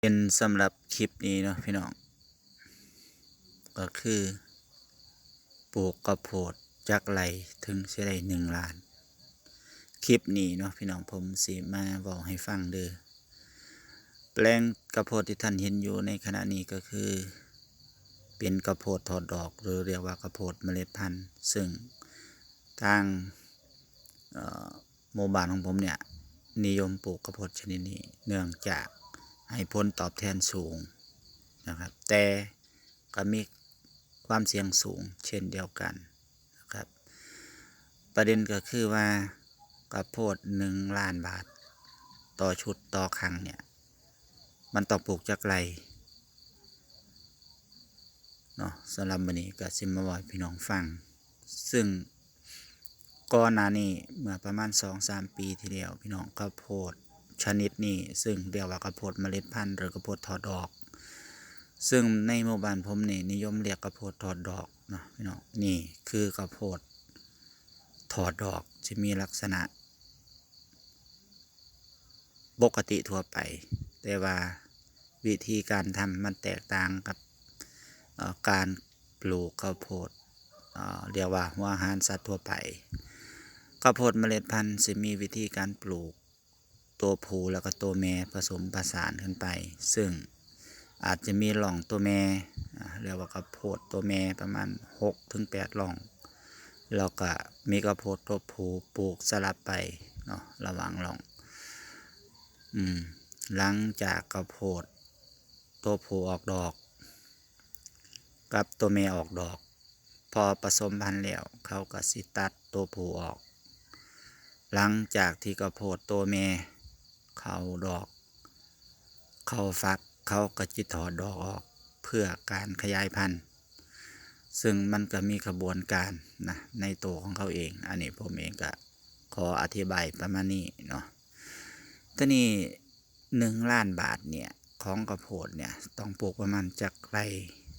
เป็นสำหรับคลิปนี้เนาะพี่น้องก็คือปลูกกระโพดจากไรถึงสิได้1 ล้านคลิปนี้เนาะพี่น้องผมสิมาบอกให้ฟังเด้อแปลงกระโพดที่ท่านเห็นอยู่ในขณะนี้ก็คือเป็นกระโพดถอดดอกหรือเรียกว่ากระโพดเมล็ดพันธุ์ซึ่งทางหมู่บ้านของผมเนี่ยนิยมปลูกกระโพดชนิดนี้เนื่องจากให้ผลตอบแทนสูงนะครับแต่ก็มีความเสี่ยงสูงเช่นเดียวกันนะครับประเด็นก็คือว่ากระโพด1 ล้านบาทต่อชุดต่อครั้งเนี่ยมันต้องปลูกจากไรเนาะสำหรับวันนี้ก็สิมาบอกพี่น้องฟังซึ่งก่อนหน้านี้เมื่อประมาณ2-3 ปีที่แล้วพี่น้องกระโพดชนิดนี้ซึ่งเรียกว่ากระโพดเมล็ดพันธุ์หรือกระโพดถอดดอกซึ่งในหมู่บ้านผมนี่นิยมเรียกกระโพดถอดดอกเนาะพี่น้องนี่คือกระโพดถอดดอกจะมีลักษณะปกติทั่วไปแต่ว่าวิธีการทำมันแตกต่างกับการปลูกข้าวโพดเรียกว่าหัวอาหารสัตว์ทั่วไปข้าวโพดเมล็ดพันธุ์จะมีวิธีการปลูกตัวผู้แล้วก็ตัวแม่ผสมผสานกันไปซึ่งอาจจะมีหล่องตัวแม่เรียกว่าข้าวโพดตัวแม่ประมาณ6-8หล่องแล้วก็มีข้าวโพดตัวผู้ปลูกสลับไปเนาะระหว่างหล่องหลังจากข้าวโพดตัวผู้ออกดอกกับตัวแม่ออกดอกพอผสมพันธุ์แล้วเขาก็สิตัดตัวผู้ออกหลังจากที่ข้าวโพดตัวแม่เขาดอกเขาฟักเขาก็จะถอดดอกออกเพื่อการขยายพันธุ์ซึ่งมันก็มีกระบวนการนะในตัวของเขาเองอันนี้ผมเองก็ขออธิบายประมาณนี้เนาะทีนี้1 ล้านบาทเนี่ยของกระโพดเนี่ยต้องปลูกประมาณจากไร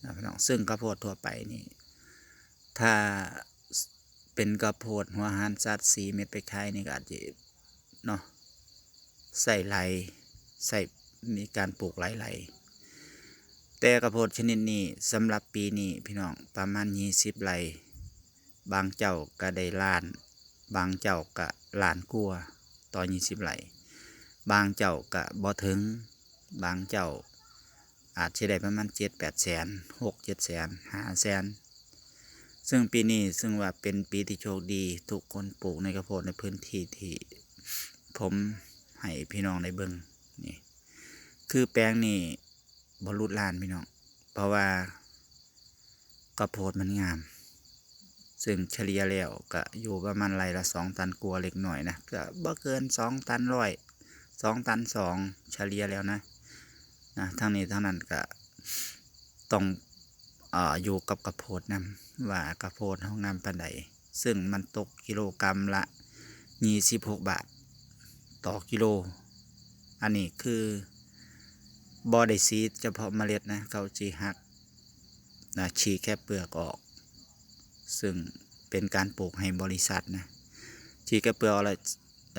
นะพี่น้องซึ่งกระโพดทั่วไปนี่ถ้าเป็นกระโพดหัวหารสัตว์4 เม็ดไปขายนี่ก็อาจจะเนาะใส่ไรใส่มีการปลูกไรแต่กระโพดชนิดนี้สำหรับปีนี้พี่น้องประมาณ20 ไรบางเจ้าก็ได้ล้านบางเจ้าก็ล้านกว่าต่อ20 ไรบางเจ้าก็บ่ถึงบางเจ้าอาจจะได้ประมาณ7-8 แสน6-7 แสน5 แสนซึ่งปีนี้ซึ่งว่าเป็นปีที่โชคดีทุกคนปลูกในกระโพดในพื้นที่ที่ผมให้พี่น้องได้เบิ่งนี่คือแปลงนี้บรรลุล้านพี่น้องเพราะว่ากระโพดมันงามซึ่งเฉลี่ยแล้วก็อยู่ประมาณไรละ2 ตันกว่าเล็กหน่อยนะก็บ่เกิน2 ตันร้อย2 ตัน 2เฉลี่ยแล้วนะทั้งนี้ทั้งนั้นก็ต้องอยู่กับกระโพดนำว่ากระโพดห้องน้ำปานใดซึ่งมันตกกิโลกรัมละ26 บาทต่อกิโลอันนี้คือบ่ได้ซีดเฉพาะเมล็ดนะเขาจีหักฉีกแค่เปลือกออกซึ่งเป็นการปลูกให้บริษัทนะฉีกแค่เปลือกอะไร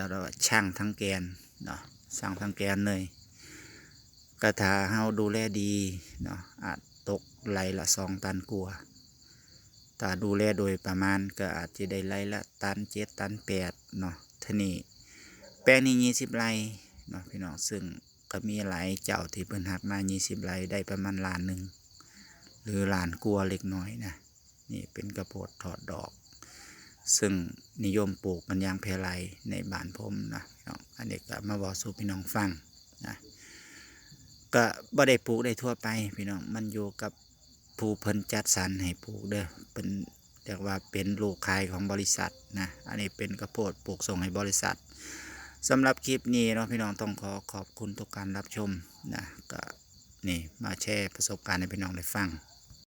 เราช่างทั้งแกนเนาะช่างทั้งแกนเลยกระถาเฮาดูแลดีเนาะอาจตกไรละ2 ตันกว่าถ้าดูแลโดยประมาณก็อาจจะได้ไรละตัน7 ตัน 8เนาะทีนี้แปลงนี้20 ไรเนาะพี่น้องซึ่งก็มีหลายเจ้าที่เพิ่นหักมา20 ไรได้ประมาณ1 ล้านหรือ1 ล้านกว่าเล็กน้อยนะนี่เป็นกระโพดถอดดอกซึ่งนิยมปลูกกันอย่างแพร่หลายในบ้านผมนะพี่น้องอันนี้ก็มาบอกสู่พี่น้องฟังนะก็บ่ได้ปลูกได้ทั่วไปพี่น้องมันอยู่กับผู้เพิ่นจัดสรรให้ปลูกเด้อเป็นเรียกว่าเป็นลูกขายของบริษัทนะอันนี้เป็นกระโพดปลูกส่งให้บริษัทสำหรับคลิปนี้เนาะพี่น้องต้องขอบคุณทุกการรับชมนะก็นี่มาแชร์ประสบการณ์ให้พี่น้องได้ฟัง